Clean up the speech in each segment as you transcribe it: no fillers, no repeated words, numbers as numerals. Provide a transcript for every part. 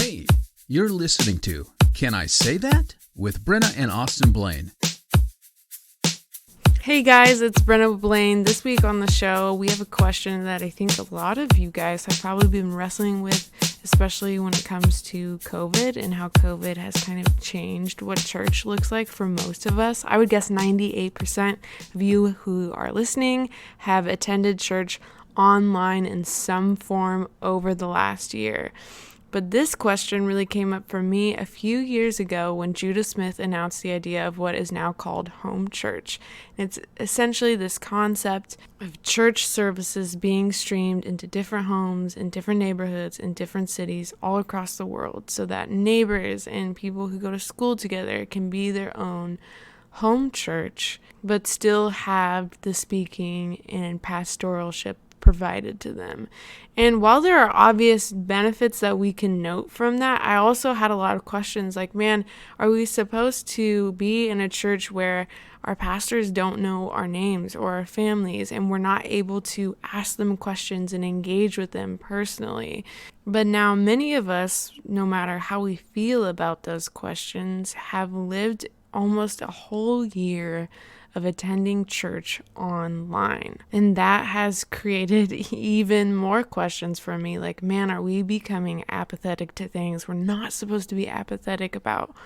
Hey, you're listening to Can I Say That? With Brenna and Austin Blaine. Hey guys, it's Brenna Blaine. This week on the show, we have a question that I think a lot of you guys have probably been wrestling with, especially when it comes to COVID and how COVID has kind of changed what church looks like for most of us. I would guess 98% of you who are listening have attended church online in some form over the last year. But this question really came up for me a few years ago when Judah Smith announced the idea of what is now called home church. It's essentially this concept of church services being streamed into different homes in different neighborhoods in different cities all across the world so that neighbors and people who go to school together can be their own home church, but still have the speaking and pastoralship provided to them. And while there are obvious benefits that we can note from that, I also had a lot of questions like, man, are we supposed to be in a church where our pastors don't know our names or our families and we're not able to ask them questions and engage with them personally? But now many of us, no matter how we feel about those questions, have lived almost a whole year of attending church online. And that has created even more questions for me. Like, man, are we becoming apathetic to things we're not supposed to be apathetic about?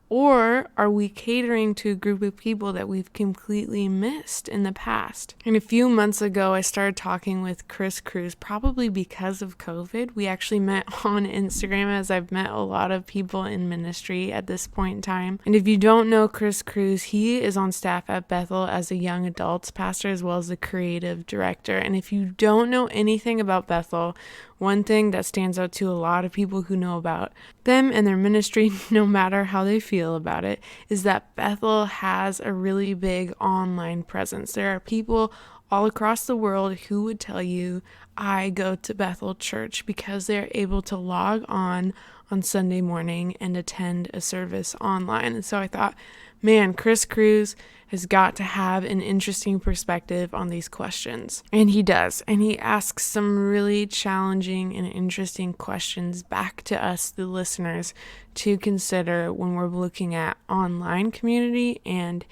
Or are we catering to a group of people that we've completely missed in the past? And a few months ago, I started talking with Chris Cruz, probably because of COVID. We actually met on Instagram, as I've met a lot of people in ministry at this point in time. And if you don't know Chris Cruz, he is on staff at Bethel as a young adults pastor, as well as a creative director. And if you don't know anything about Bethel, one thing that stands out to a lot of people who know about them and their ministry, no matter how they feel about it, is that Bethel has a really big online presence. There are people all across the world who would tell you, I go to Bethel Church, because they're able to log on Sunday morning and attend a service online. And so I thought, man, Chris Cruz has got to have an interesting perspective on these questions. And he does. And he asks some really challenging and interesting questions back to us, the listeners, to consider when we're looking at online community and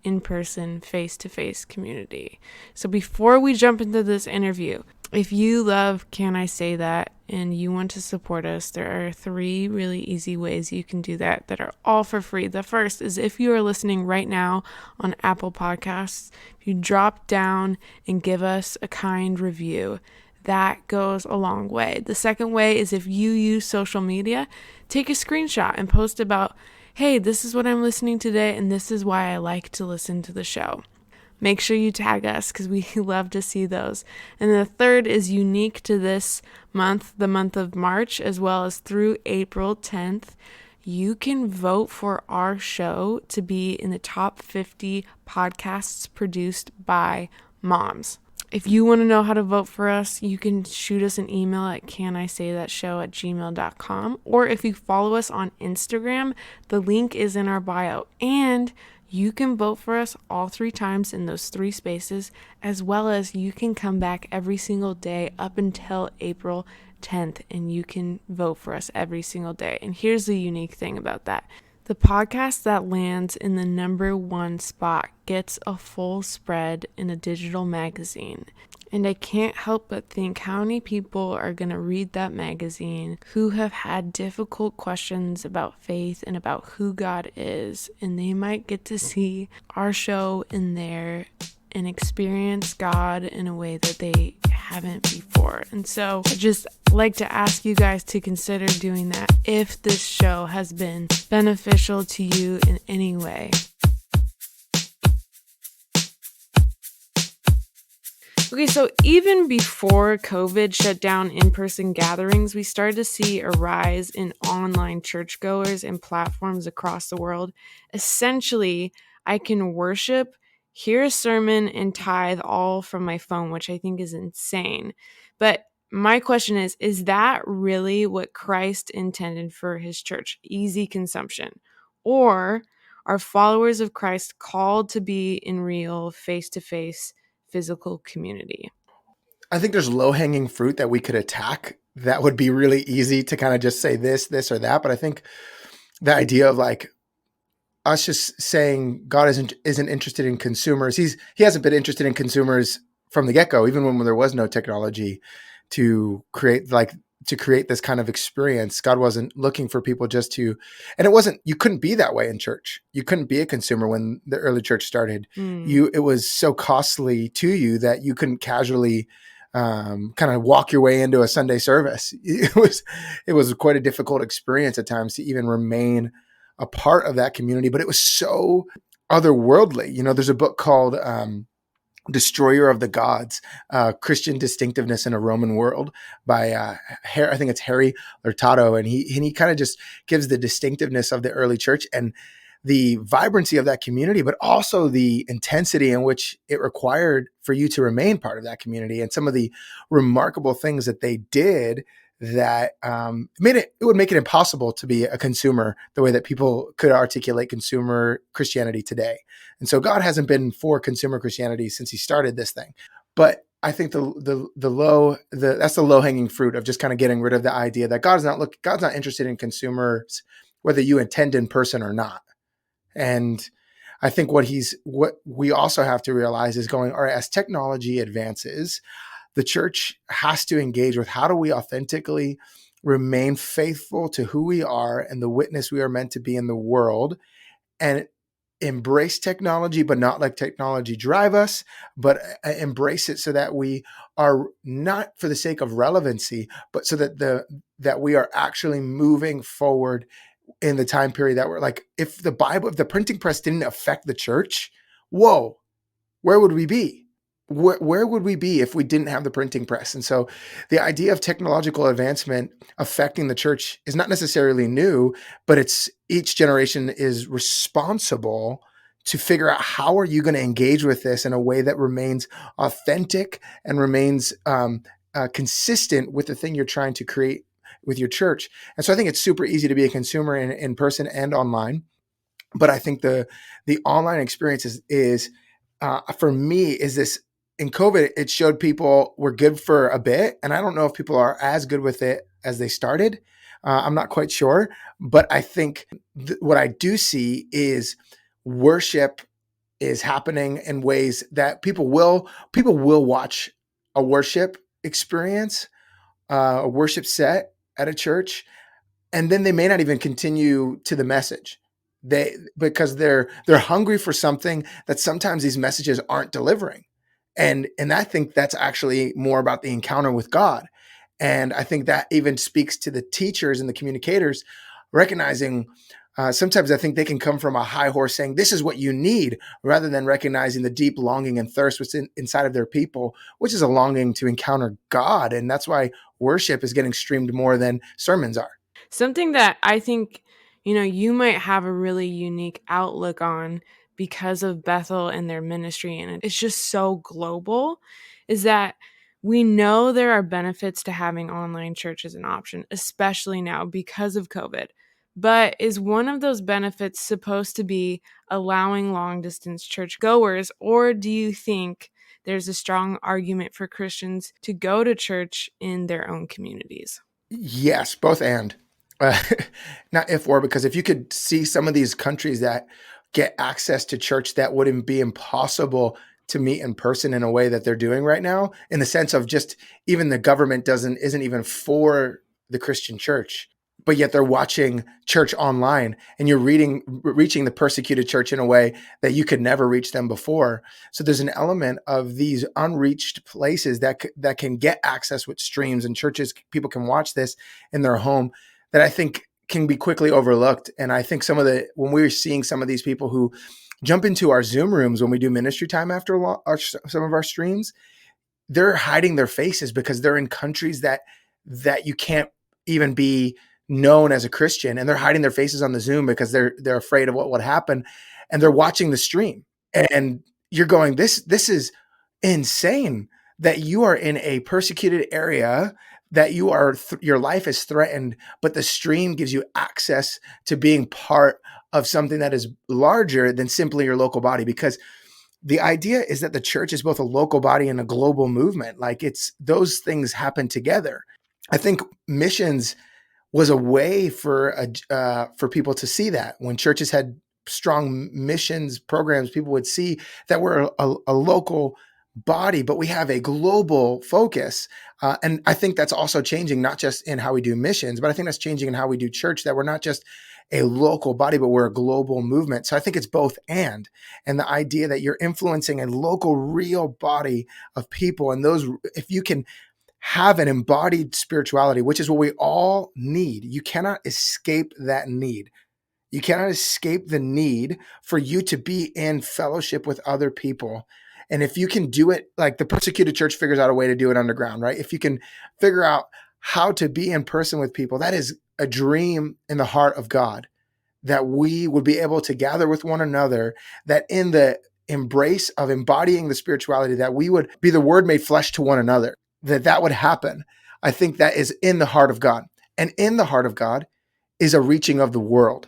in-person, face-to-face community. So before we jump into this interview, if you love Can I Say That and you want to support us, there are 3 really easy ways you can do that are all for free. The first is if you are listening right now on Apple Podcasts, if you drop down and give us a kind review, that goes a long way. The second way is if you use social media, take a screenshot and post about, hey, this is what I'm listening to today, and this is why I like to listen to the show. Make sure you tag us because we love to see those. And the third is unique to this month, the month of March, as well as through April 10th. You can vote for our show to be in the top 50 podcasts produced by moms. If you want to know how to vote for us, you can shoot us an email at canisaythatshow@gmail.com. Or if you follow us on Instagram, the link is in our bio. And you can vote for us all 3 times in those 3 spaces, as well as you can come back every single day up until April 10th, and you can vote for us every single day. And here's the unique thing about that. The podcast that lands in the number 1 spot gets a full spread in a digital magazine. And I can't help but think how many people are going to read that magazine who have had difficult questions about faith and about who God is. And they might get to see our show in there and experience God in a way that they haven't before. And so I just like to ask you guys to consider doing that if this show has been beneficial to you in any way. Okay, so even before COVID shut down in-person gatherings, we started to see a rise in online churchgoers and platforms across the world. Essentially, I can worship, hear a sermon, and tithe all from my phone, which I think is insane. But my question is that really what Christ intended for his church? Easy consumption? Or are followers of Christ called to be in real, face-to-face, physical community? I think there's low hanging fruit that we could attack that would be really easy to kind of just say this or that. But I think the idea of like us just saying God isn't interested in consumers. He hasn't been interested in consumers from the get go, even when there was no technology to create this kind of experience. God wasn't looking for people just to, and you couldn't be that way in church. You couldn't be a consumer when the early church started. It was so costly to you that you couldn't casually kind of walk your way into a Sunday service. It was quite a difficult experience at times to even remain a part of that community, but it was so otherworldly. There's a book called Destroyer of the Gods, Christian Distinctiveness in a Roman World by I think it's Harry Hurtado, and he kind of just gives the distinctiveness of the early church and the vibrancy of that community, but also the intensity in which it required for you to remain part of that community, and some of the remarkable things that they did that it would make it impossible to be a consumer the way that people could articulate consumer Christianity today. And so God hasn't been for consumer Christianity since he started this thing. But I think that's the low hanging fruit of just kind of getting rid of the idea that God's not interested in consumers, whether you attend InPerson or not. And I think what we also have to realize is all right, as technology advances, the church has to engage with how do we authentically remain faithful to who we are and the witness we are meant to be in the world, and embrace technology, but not let technology drive us, but embrace it so that we are not for the sake of relevancy, but so that we are actually moving forward in the time period that we're like, if the printing press didn't affect the church, whoa, where would we be? Where would we be if we didn't have the printing press? And so the idea of technological advancement affecting the church is not necessarily new, but each generation is responsible to figure out how are you going to engage with this in a way that remains authentic and remains consistent with the thing you're trying to create with your church. And so I think it's super easy to be a consumer in person and online. But I think the online experience is for me, is this. In COVID, it showed people were good for a bit, and I don't know if people are as good with it as they started. I'm not quite sure, but I think what I do see is worship is happening in ways that people will watch a worship experience, a worship set at a church, and then they may not even continue to the message. Because they're hungry for something that sometimes these messages aren't delivering. And I think that's actually more about the encounter with God. And I think that even speaks to the teachers and the communicators recognizing sometimes I think they can come from a high horse saying, this is what you need, rather than recognizing the deep longing and thirst what's inside of their people, which is a longing to encounter God. And that's why worship is getting streamed more than sermons are. Something that I think, you might have a really unique outlook on because of Bethel and their ministry, and it's just so global, is that we know there are benefits to having online church as an option, especially now because of COVID. But is one of those benefits supposed to be allowing long distance church goers, or do you think there's a strong argument for Christians to go to church in their own communities? Yes, both and. Not if or, because if you could see some of these countries that get access to church that wouldn't be impossible to meet in person in a way that they're doing right now, in the sense of just even the government isn't even for the Christian church, but yet they're watching church online, and you're reaching the persecuted church in a way that you could never reach them before. So there's an element of these unreached places that can get access with streams and churches. People can watch this in their home that I think can be quickly overlooked. And I think when we're seeing some of these people who jump into our Zoom rooms when we do ministry time after some of our streams, they're hiding their faces because they're in countries that you can't even be known as a Christian, and they're hiding their faces on the Zoom because they're afraid of what would happen, and they're watching the stream. And you're going, this is insane that you are in a persecuted area, that your life is threatened, but the stream gives you access to being part of something that is larger than simply your local body. Because the idea is that the church is both a local body and a global movement. Like those things happen together. I think missions was a way for people to see that. When churches had strong missions programs, people would see that we're a local body, but we have a global focus. And I think that's also changing, not just in how we do missions, but I think that's changing in how we do church, that we're not just a local body, but we're a global movement. So I think it's both and the idea that you're influencing a local, real body of people. And those, if you can have an embodied spirituality, which is what we all need, you cannot escape that need. You cannot escape the need for you to be in fellowship with other people. And if you can do it, like the persecuted church figures out a way to do it underground, right? If you can figure out how to be in person with people, that is a dream in the heart of God, that we would be able to gather with one another, that in the embrace of embodying the spirituality, that we would be the word made flesh to one another, that would happen. I think that is in the heart of God. And in the heart of God is a reaching of the world.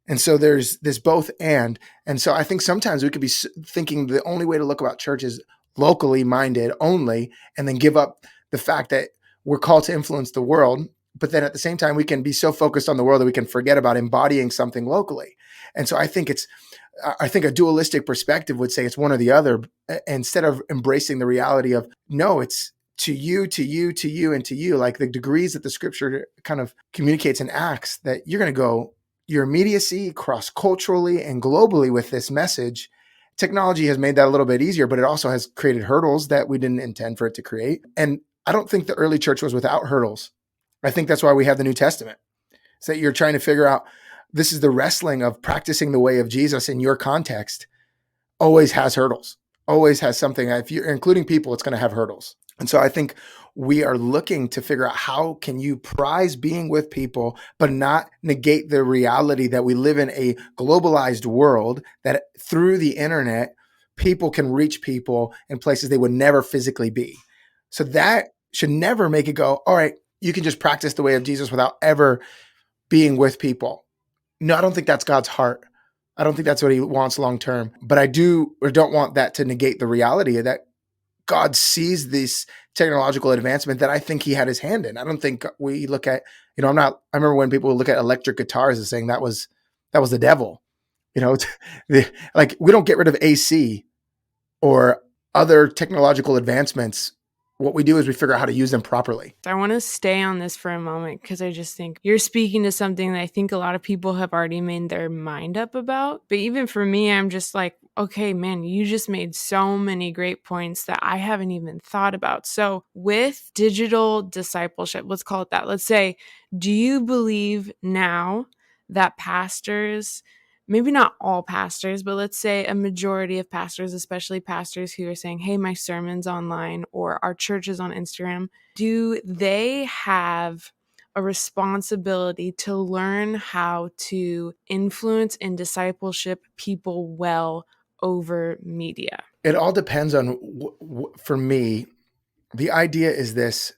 And so there's this both and so I think sometimes we could be thinking the only way to look about church is locally minded only, and then give up the fact that we're called to influence the world. But then at the same time, we can be so focused on the world that we can forget about embodying something locally. And so I think a dualistic perspective would say it's one or the other, instead of embracing the reality of, no, it's to you, to you, to you, and to you, like the degrees that the scripture kind of communicates in Acts, that you're going to go your immediacy cross-culturally and globally with this message. Technology has made that a little bit easier, but it also has created hurdles that we didn't intend for it to create. And I don't think the early church was without hurdles. I think that's why we have the New Testament. So that you're trying to figure out, this is the wrestling of practicing the way of Jesus in your context, always has hurdles, always has something. If you're including people, it's going to have hurdles. And so I think we are looking to figure out, how can you prize being with people, but not negate the reality that we live in a globalized world, that through the internet, people can reach people in places they would never physically be. So that should never make it go, all right, you can just practice the way of Jesus without ever being with people. No, I don't think that's God's heart. I don't think that's what he wants long term. But I do or don't want that to negate the reality that God sees this technological advancement that I think he had his hand in. I don't think we look at, I remember when people look at electric guitars as saying that was the devil. Like, we don't get rid of AC or other technological advancements. What we do is we figure out how to use them properly. I want to stay on this for a moment, because I just think you're speaking to something that I think a lot of people have already made their mind up about. But even for me, I'm just like, okay, man, you just made so many great points that I haven't even thought about. So with digital discipleship, let's call it that. Let's say, do you believe now that pastors, maybe not all pastors, but let's say a majority of pastors, especially pastors who are saying, hey, my sermon's online or our church is on Instagram, do they have a responsibility to learn how to influence and discipleship people well over media? It all depends on, for me, the idea is this: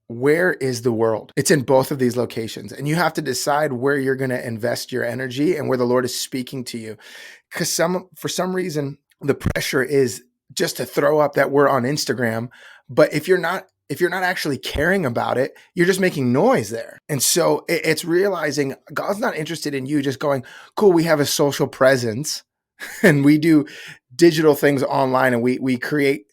where is the world? It's in both of these locations. And you have to decide where you're going to invest your energy and where the Lord is speaking to you. Because for some reason, the pressure is just to throw up that we're on Instagram. But if you're not actually caring about it, you're just making noise there. And so it's realizing God's not interested in you just going, cool, we have a social presence and we do digital things online, and we create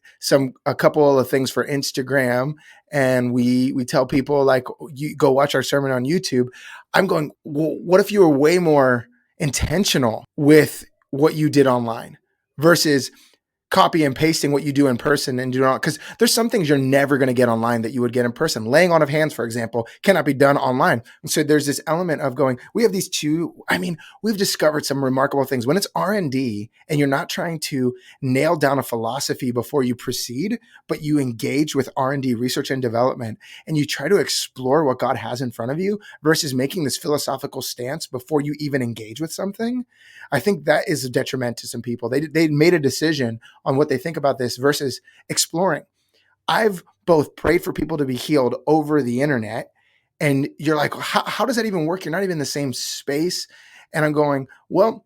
a couple of things for Instagram, and we tell people, like, you go watch our sermon on YouTube. I'm going, well, what if you were way more intentional with what you did online versus copy and pasting what you do in person and do not? Because there's some things you're never going to get online that you would get in person. Laying on of hands, for example, cannot be done online. And so there's this element of going, we have these we've discovered some remarkable things. When it's R&D and you're not trying to nail down a philosophy before you proceed, but you engage with R&D, research and development, and you try to explore what God has in front of you versus making this philosophical stance before you even engage with something, I think that is a detriment to some people. They made a decision on what they think about this versus exploring. I've both prayed for people to be healed over the internet, and you're like, how does that even work? You're not even in the same space. And I'm going, well,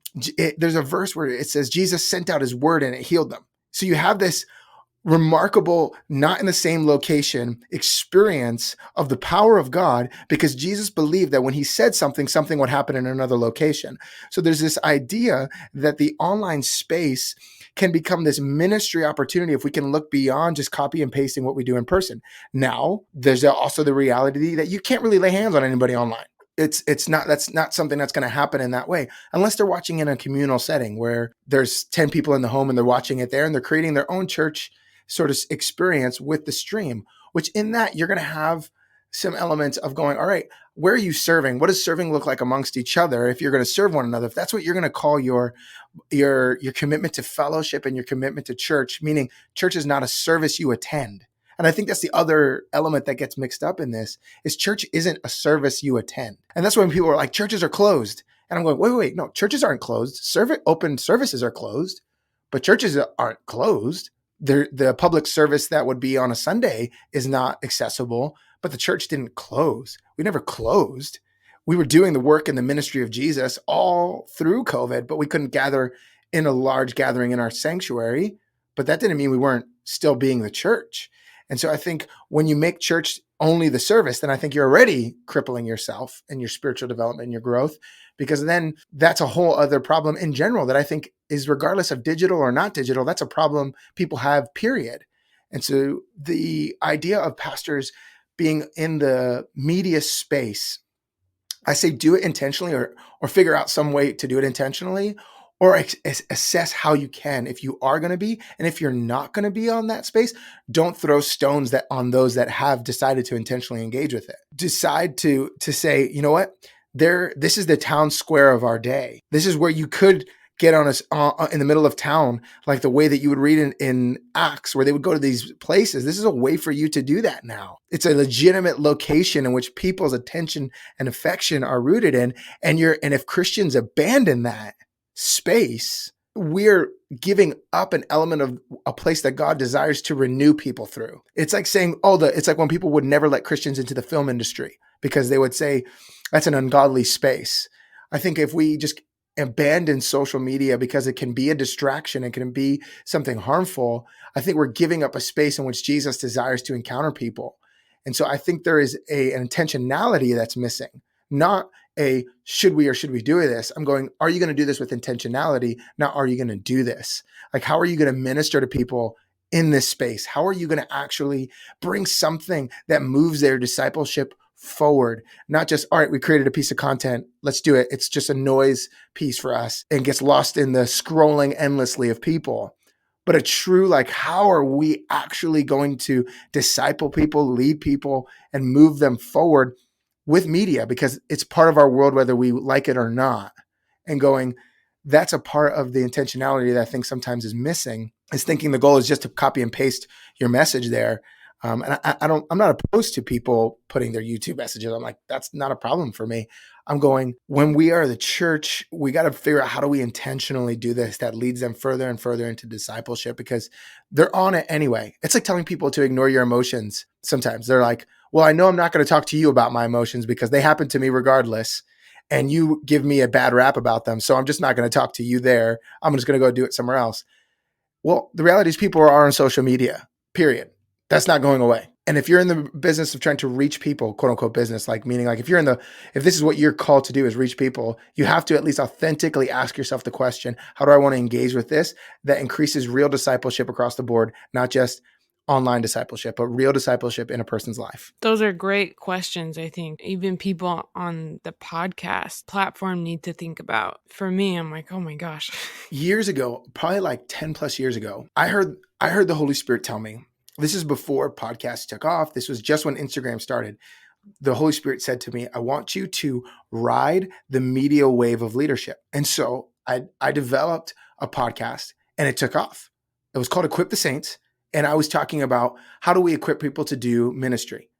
there's a verse where it says Jesus sent out his word and it healed them. So you have this remarkable, not in the same location, experience of the power of God, because Jesus believed that when he said something, something would happen in another location. So there's this idea that the online space can become this ministry opportunity if we can look beyond just copy and pasting what we do in person. Now, there's also the reality that you can't really lay hands on anybody online. That's not something that's going to happen in that way unless they're watching in a communal setting where there's 10 people in the home and they're watching it there and they're creating their own church sort of experience with the stream, which in that you're going to have some elements of going, all right, where are you serving? What does serving look like amongst each other? If you're going to serve one another, if that's what you're going to call your commitment to fellowship and your commitment to church, meaning church is not a service you attend. And I think that's the other element that gets mixed up in this is church isn't a service you attend. And that's when people are like, churches are closed. And I'm going, wait, no, churches aren't closed. Open services are closed, but churches aren't closed. The public service that would be on a Sunday is not accessible, but the church didn't close. We never closed. We were doing the work in the ministry of Jesus all through COVID, but we couldn't gather in a large gathering in our sanctuary. But that didn't mean we weren't still being the church. And so I think when you make church only the service, then I think you're already crippling yourself and your spiritual development and your growth, because then that's a whole other problem in general that I think is, regardless of digital or not digital, that's a problem people have, period. And so the idea of pastors being in the media space, I say do it intentionally or figure out some way to do it intentionally, or assess how you can if you are going to be. And if you're not going to be on that space, don't throw stones on those that have decided to intentionally engage with it. Decide to say, you know what, this is the town square of our day. This is where you could get on in the middle of town, like the way that you would read in Acts, where they would go to these places. This is a way for you to do that now. It's a legitimate location in which people's attention and affection are rooted in. And if Christians abandon that space, we're giving up an element of a place that God desires to renew people through. It's like saying, it's like when people would never let Christians into the film industry because they would say that's an ungodly space. I think if we just abandon social media because it can be a distraction, it can be something harmful, I think we're giving up a space in which Jesus desires to encounter people. And so I think there is an intentionality that's missing, not a should we or should we do this? I'm going, are you going to do this with intentionality? Not are you going to do this? Like, how are you going to minister to people in this space? How are you going to actually bring something that moves their discipleship forward? Not just, all right, we created a piece of content, let's do it. It's just a noise piece for us and gets lost in the scrolling endlessly of people. But a true, like, how are we actually going to disciple people, lead people, and move them forward with media, because it's part of our world, whether we like it or not. And going, that's a part of the intentionality that I think sometimes is missing, is thinking the goal is just to copy and paste your message there. And I'm not opposed to people putting their YouTube messages. I'm like, that's not a problem for me. I'm going, when we are the church, we got to figure out how do we intentionally do this that leads them further and further into discipleship, because they're on it anyway. It's like telling people to ignore your emotions. Sometimes they're like, well, I know I'm not going to talk to you about my emotions because they happen to me regardless. And you give me a bad rap about them. So I'm just not going to talk to you there. I'm just going to go do it somewhere else. Well, the reality is people are on social media, period. That's not going away. And if you're in the business of trying to reach people, quote unquote business, like meaning like if this is what you're called to do is reach people, you have to at least authentically ask yourself the question, how do I want to engage with this that increases real discipleship across the board, not just online discipleship, but real discipleship in a person's life? Those are great questions. I think even people on the podcast platform need to think about. For me, I'm like, oh my gosh. Years ago, probably like 10 plus years ago, I heard the Holy Spirit tell me, this is before podcasts took off. This was just when Instagram started. The Holy Spirit said to me, I want you to ride the media wave of leadership. And so I developed a podcast and it took off. It was called Equip the Saints. And I was talking about how do we equip people to do ministry,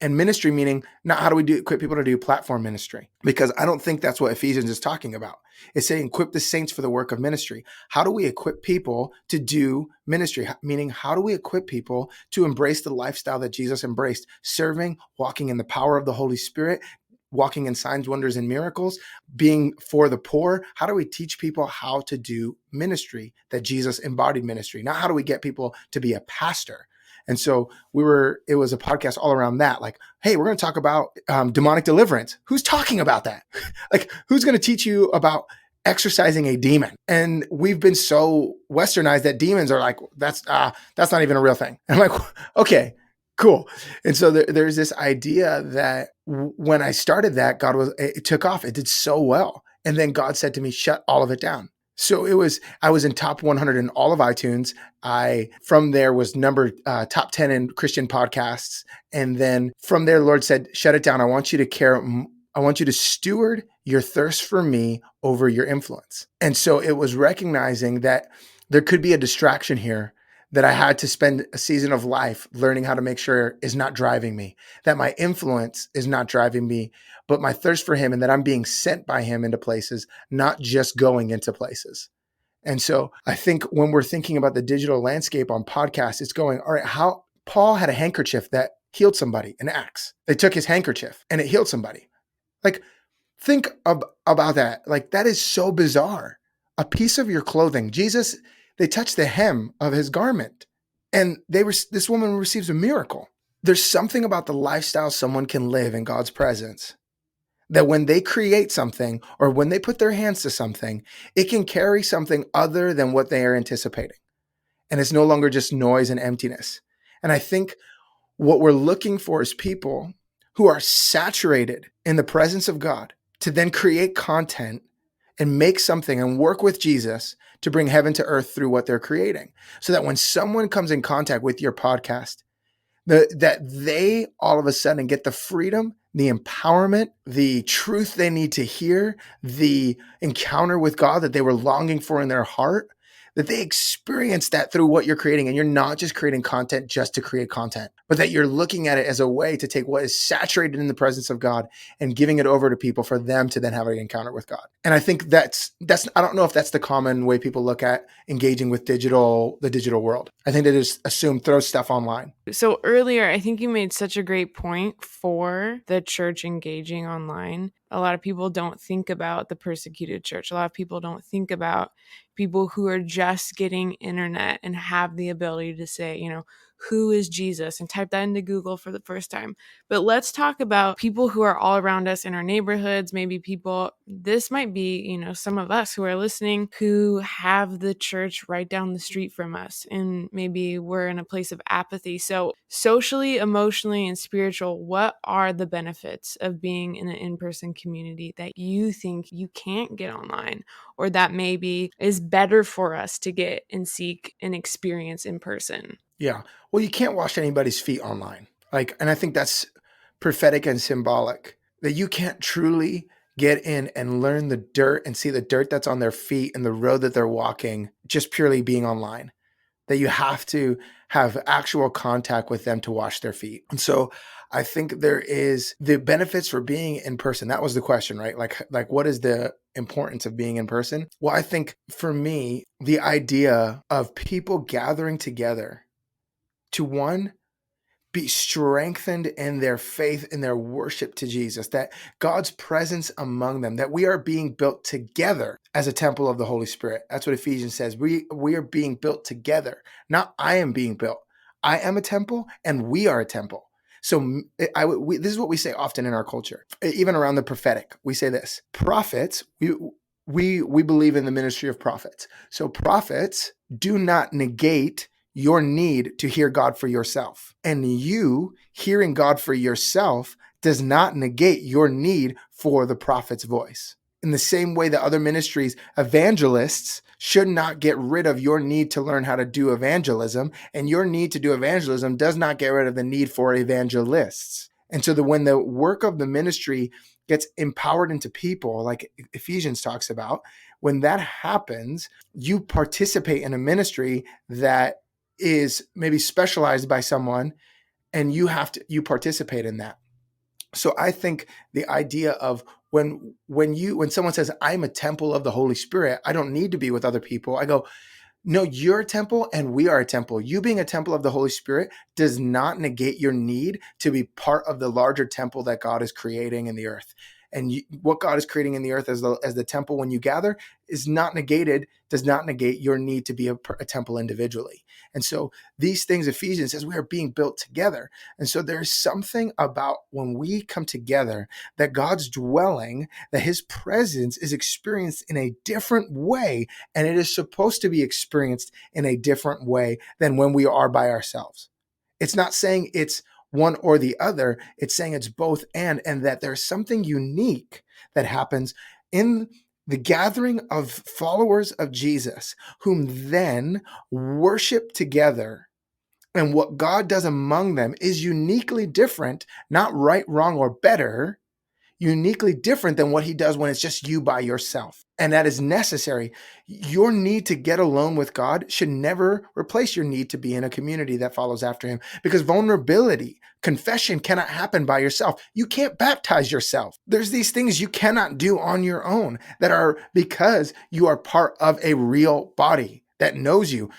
and ministry meaning not how do we equip people to do platform ministry, because I don't think that's what Ephesians is talking about. It's saying equip the saints for the work of ministry. How do we equip people to do ministry? Meaning, how do we equip people to embrace the lifestyle that Jesus embraced, serving, walking in the power of the Holy Spirit, walking in signs, wonders, and miracles, being for the poor? How do we teach people how to do ministry that Jesus embodied ministry? Not how do we get people to be a pastor? And so it was a podcast all around that. Like, hey, we're going to talk about demonic deliverance. Who's talking about that? Like, who's going to teach you about exorcising a demon? And we've been so westernized that demons are like, that's not even a real thing. And I'm like, okay, cool. And so there's this idea that when I started that, it took off. It did so well. And then God said to me, shut all of it down. So I was in top 100 in all of iTunes. From there was top 10 in Christian podcasts. And then from there, the Lord said, shut it down. I want you to steward your thirst for me over your influence. And so it was recognizing that there could be a distraction here that I had to spend a season of life learning how to make sure is not driving me, that my influence is not driving me, but my thirst for him, and that I'm being sent by him into places, not just going into places. And so I think when we're thinking about the digital landscape on podcasts, it's going, all right, how Paul had a handkerchief that healed somebody in Acts. They took his handkerchief and it healed somebody. Like, think about that. Like, that is so bizarre. A piece of your clothing. Jesus, they touched the hem of his garment, and this woman receives a miracle. There's something about the lifestyle someone can live in God's presence that when they create something or when they put their hands to something, it can carry something other than what they are anticipating. And it's no longer just noise and emptiness. And I think what we're looking for is people who are saturated in the presence of God to then create content and make something and work with Jesus to bring heaven to earth through what they're creating. So that when someone comes in contact with your podcast, that they all of a sudden get the freedom, the empowerment, the truth they need to hear, the encounter with God that they were longing for in their heart, that they experience that through what you're creating. And you're not just creating content just to create content, but that you're looking at it as a way to take what is saturated in the presence of God and giving it over to people for them to then have an encounter with God. And I think that's I don't know if that's the common way people look at engaging with the digital world. I think they just assume throw stuff online. So earlier, I think you made such a great point for the church engaging online. A lot of people don't think about the persecuted church. A lot of people don't think about people who are just getting internet and have the ability to say, who is Jesus, and type that into Google for the first time. But let's talk about people who are all around us in our neighborhoods. Maybe this might be, some of us who are listening who have the church right down the street from us. And maybe we're in a place of apathy. So socially, emotionally, and spiritual, what are the benefits of being in an in-person community that you think you can't get online, or that maybe is better for us to get and seek and experience in person? Yeah. Well, you can't wash anybody's feet online. And I think that's prophetic and symbolic, that you can't truly get in and learn the dirt and see the dirt that's on their feet and the road that they're walking just purely being online, that you have to have actual contact with them to wash their feet. And so I think there is the benefits for being in person. That was the question, right? Like what is the importance of being in person? Well, I think for me, the idea of people gathering together to, one, be strengthened in their faith, in their worship to Jesus, that God's presence among them, that we are being built together as a temple of the Holy Spirit. That's what Ephesians says. We are being built together, not I am being built. I am a temple and we are a temple. So this is what we say often in our culture, even around the prophetic. We say this: prophets, we believe in the ministry of prophets. So prophets do not negate your need to hear God for yourself. And you hearing God for yourself does not negate your need for the prophet's voice. In the same way that other ministries, evangelists should not get rid of your need to learn how to do evangelism, and your need to do evangelism does not get rid of the need for evangelists. And so when the work of the ministry gets empowered into people, like Ephesians talks about, when that happens, you participate in a ministry that is maybe specialized by someone, and you participate in that. So I think the idea of when someone says, I'm a temple of the Holy Spirit, I don't need to be with other people. I go, No, you're a temple and we are a temple. You being a temple of the Holy Spirit does not negate your need to be part of the larger temple that God is creating in the earth. And what God is creating in the earth as the temple when you gather is not negated, does not negate your need to be a temple individually. And so these things, Ephesians says, we are being built together. And so there's something about when we come together that God's dwelling, that his presence is experienced in a different way. And it is supposed to be experienced in a different way than when we are by ourselves. It's not saying it's one or the other. It's saying it's both and that there's something unique that happens in the gathering of followers of Jesus, whom then worship together. And what God does among them is uniquely different, not right, wrong, or better, uniquely different than what he does when it's just you by yourself. And that is necessary. Your need to get alone with God should never replace your need to be in a community that follows after him, because vulnerability, confession cannot happen by yourself. You can't baptize yourself. There's these things you cannot do on your own that are because you are part of a real body that knows you.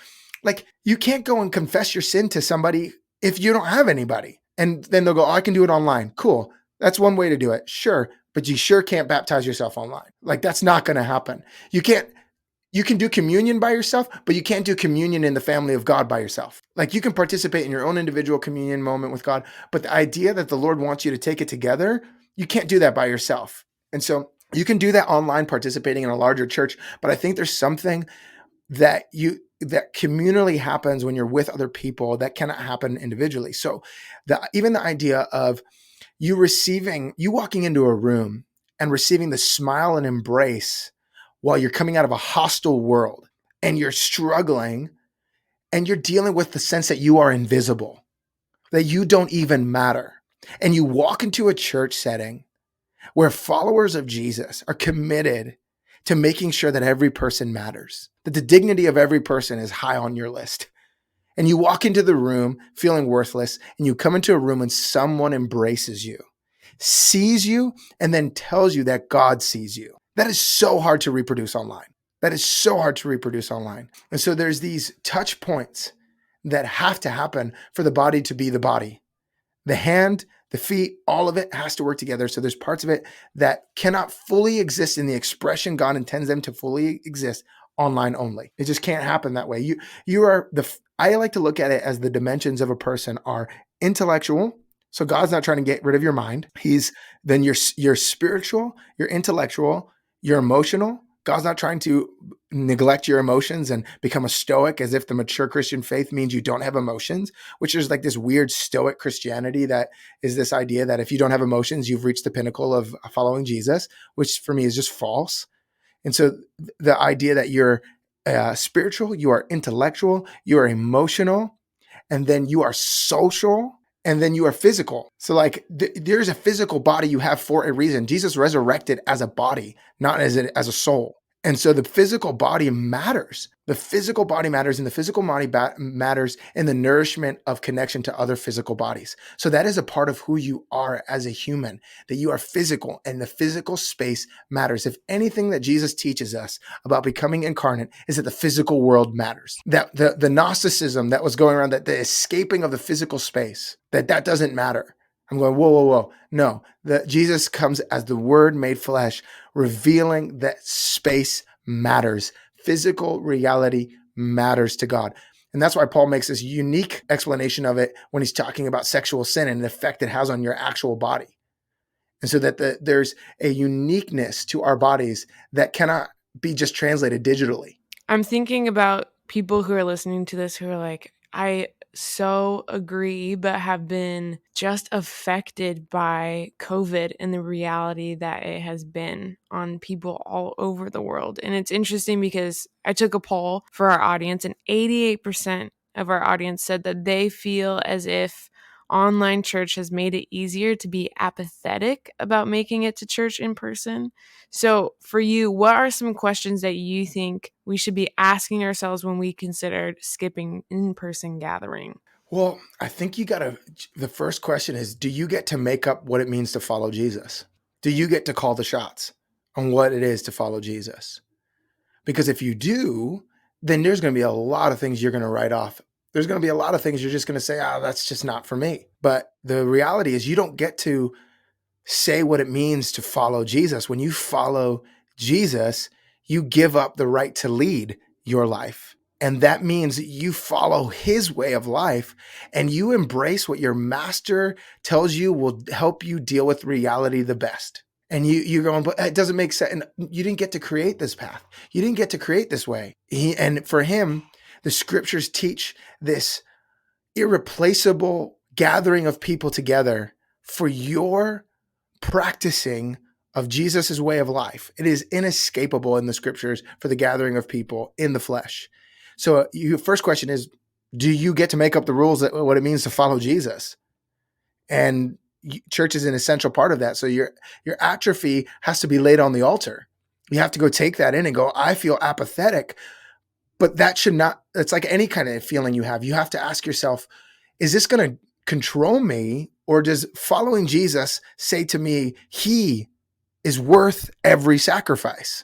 Like, you can't go and confess your sin to somebody if you don't have anybody. And then they'll go, oh, I can do it online. Cool. That's one way to do it. Sure. But you sure can't baptize yourself online. Like, that's not going to happen. You can do communion by yourself, but you can't do communion in the family of God by yourself. Like, you can participate in your own individual communion moment with God, but the idea that the Lord wants you to take it together, you can't do that by yourself. And so you can do that online, participating in a larger church. But I think there's something that communally happens when you're with other people that cannot happen individually. So even the idea of you walking into a room and receiving the smile and embrace while you're coming out of a hostile world and you're struggling and you're dealing with the sense that you are invisible, that you don't even matter. And you walk into a church setting where followers of Jesus are committed to making sure that every person matters, that the dignity of every person is high on your list. And you walk into the room feeling worthless, and you come into a room and someone embraces you, sees you, and then tells you that God sees you. That is so hard to reproduce online. And so there's these touch points that have to happen for the body to be the body. The hand, the feet, all of it has to work together. So there's parts of it that cannot fully exist in the expression God intends them to fully exist online only. It just can't happen that way. I like to look at it as the dimensions of a person are intellectual. So God's not trying to get rid of your mind. Then you're spiritual, you're intellectual, you're emotional. God's not trying to neglect your emotions and become a stoic as if the mature Christian faith means you don't have emotions, which is like this weird stoic Christianity that is this idea that if you don't have emotions, you've reached the pinnacle of following Jesus, which for me is just false. And so the idea that you're spiritual, you are intellectual, you are emotional, and then you are social, and then you are physical. So like there's a physical body you have for a reason. Jesus resurrected as a body, not as a soul. And so the physical body matters. The physical body matters, and the physical body matters in the nourishment of connection to other physical bodies. So that is a part of who you are as a human, that you are physical, and the physical space matters. If anything that Jesus teaches us about becoming incarnate is that the physical world matters. That the Gnosticism that was going around, that the escaping of the physical space, that doesn't matter. I'm going, whoa. No, Jesus comes as the Word made flesh, revealing that space matters. Physical reality matters to God. And that's why Paul makes this unique explanation of it when he's talking about sexual sin and the effect it has on your actual body. And so that there's a uniqueness to our bodies that cannot be just translated digitally. I'm thinking about people who are listening to this who are like, I so agree, but have been just affected by COVID and the reality that it has been on people all over the world. And it's interesting because I took a poll for our audience, and 88% of our audience said that they feel as if online church has made it easier to be apathetic about making it to church in person. So for you, what are some questions that you think we should be asking ourselves when we consider skipping in-person gathering? Well, I think the first question is, do you get to make up what it means to follow Jesus? Do you get to call the shots on what it is to follow Jesus? Because if you do, then there's going to be a lot of things you're going to write off. There's going to be a lot of things you're just going to say, that's just not for me. But the reality is you don't get to say what it means to follow Jesus. When you follow Jesus, you give up the right to lead your life. And that means that you follow his way of life and you embrace what your master tells you will help you deal with reality the best. And you're going, but it doesn't make sense. And you didn't get to create this path. You didn't get to create this way. And for him, the scriptures teach this irreplaceable gathering of people together for your practicing of Jesus's way of life. It is inescapable in the scriptures for the gathering of people in the flesh. So your first question is, do you get to make up the rules that what it means to follow Jesus? And church is an essential part of that. So your atrophy has to be laid on the altar. You have to go take that in and go, I feel apathetic, but that should not, it's like any kind of feeling you have. You have to ask yourself, is this going to control me, or does following Jesus say to me, he is worth every sacrifice?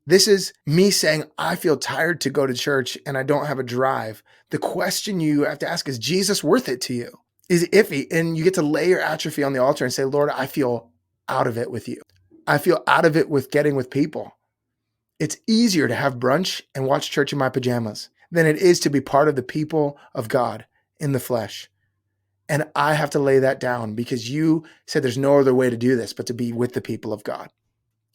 This is me saying, I feel tired to go to church and I don't have a drive. The question you have to ask is Jesus worth it to you? Is it iffy? And you get to lay your atrophy on the altar and say, Lord, I feel out of it with you. I feel out of it with getting with people. It's easier to have brunch and watch church in my pajamas than it is to be part of the people of God in the flesh. And I have to lay that down because you said there's no other way to do this but to be with the people of God.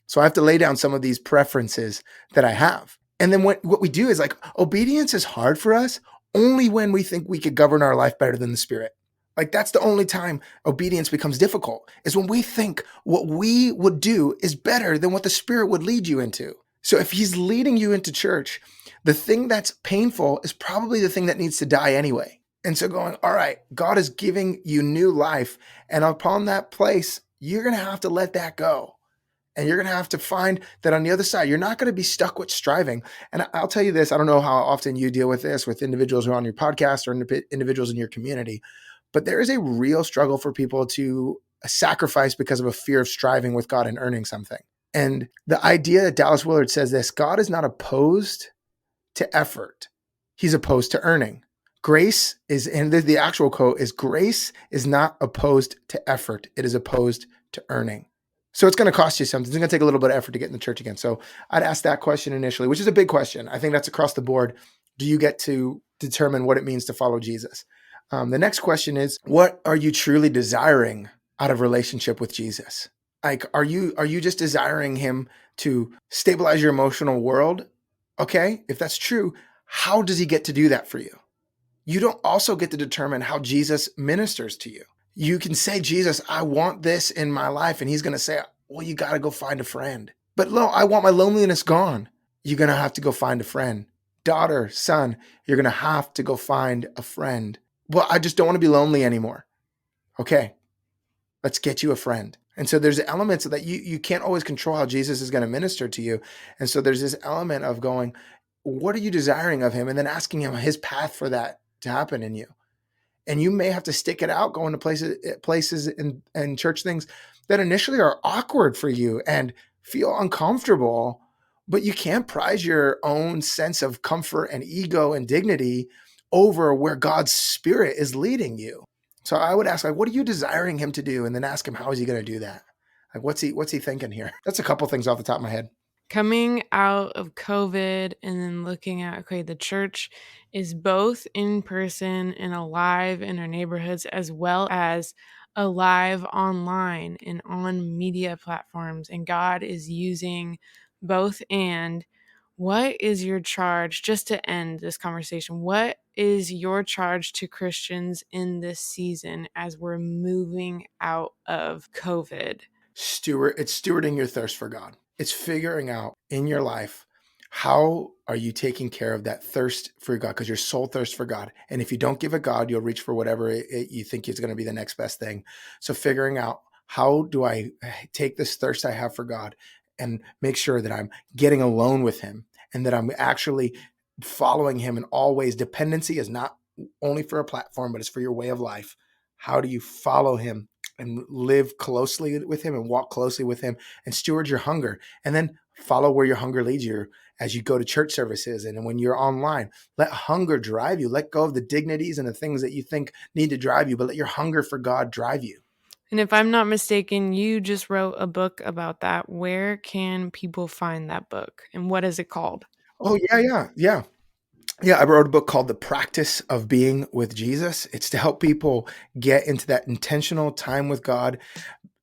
So I have to lay down some of these preferences that I have. And then what we do is like, obedience is hard for us only when we think we could govern our life better than the Spirit. Like that's the only time obedience becomes difficult, is when we think what we would do is better than what the Spirit would lead you into. So if he's leading you into church, the thing that's painful is probably the thing that needs to die anyway. And so going, all right, God is giving you new life. And upon that place, you're going to have to let that go. And you're going to have to find that on the other side, you're not going to be stuck with striving. And I'll tell you this, I don't know how often you deal with this with individuals who are on your podcast or individuals in your community, but there is a real struggle for people to sacrifice because of a fear of striving with God and earning something. And the idea that Dallas Willard says this, God is not opposed to effort. He's opposed to earning. Grace is, and the actual quote is, grace is not opposed to effort. It is opposed to earning. So it's going to cost you something. It's going to take a little bit of effort to get in the church again. So I'd ask that question initially, which is a big question. I think that's across the board. Do you get to determine what it means to follow Jesus? The next question is, what are you truly desiring out of relationship with Jesus? Like, are you just desiring him to stabilize your emotional world? Okay, if that's true, how does he get to do that for you? You don't also get to determine how Jesus ministers to you. You can say, Jesus, I want this in my life. And he's going to say, well, you got to go find a friend. But no, I want my loneliness gone. You're going to have to go find a friend. Daughter, son, you're going to have to go find a friend. Well, I just don't want to be lonely anymore. Okay, let's get you a friend. And so there's elements that you can't always control how Jesus is going to minister to you. And so there's this element of going, what are you desiring of him? And then asking him his path for that to happen in you. And you may have to stick it out, going to places and church things that initially are awkward for you and feel uncomfortable, but you can't prize your own sense of comfort and ego and dignity over where God's Spirit is leading you. So I would ask, like, what are you desiring him to do? And then ask him, how is he going to do that? Like, what's he thinking here? That's a couple things off the top of my head. Coming out of COVID and then looking at, okay, the church is both in person and alive in our neighborhoods, as well as alive online and on media platforms. And God is using both. And what is your charge, just to end this conversation, what is your charge to Christians in this season as we're moving out of COVID? It's stewarding your thirst for God. It's figuring out in your life, how are you taking care of that thirst for God? Because your soul thirsts for God. And if you don't give it God, you'll reach for whatever you think is going to be the next best thing. So figuring out, how do I take this thirst I have for God and make sure that I'm getting alone with him and that I'm actually following him in all ways. Dependency is not only for a platform, but it's for your way of life. How do you follow him and live closely with him and walk closely with him and steward your hunger? And then Follow where your hunger leads you as you go to church services and when you're online. Let hunger drive you. Let go of the dignities and the things that you think need to drive you, but let your hunger for God drive you. And if I'm not mistaken, you just wrote a book about that. Where can people find that book, and what is it called? Oh, yeah. I wrote a book called The Practice of Being with Jesus. It's to help people get into that intentional time with God.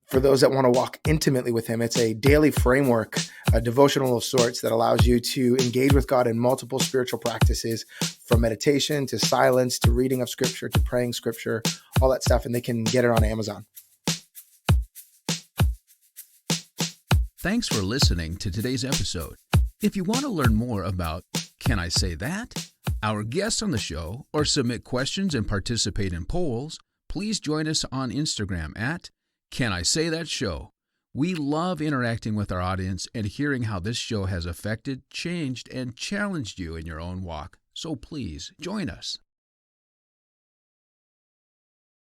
For those that want to walk intimately with him, it's a daily framework, a devotional of sorts that allows you to engage with God in multiple spiritual practices, from meditation to silence to reading of scripture to praying scripture, all that stuff. And they can get it on Amazon. Thanks for listening to today's episode. If you want to learn more about Can I Say That?, our guests on the show, or submit questions and participate in polls, please join us on Instagram at Can I Say That Show. We love interacting with our audience and hearing how this show has affected, changed, and challenged you in your own walk. So please join us.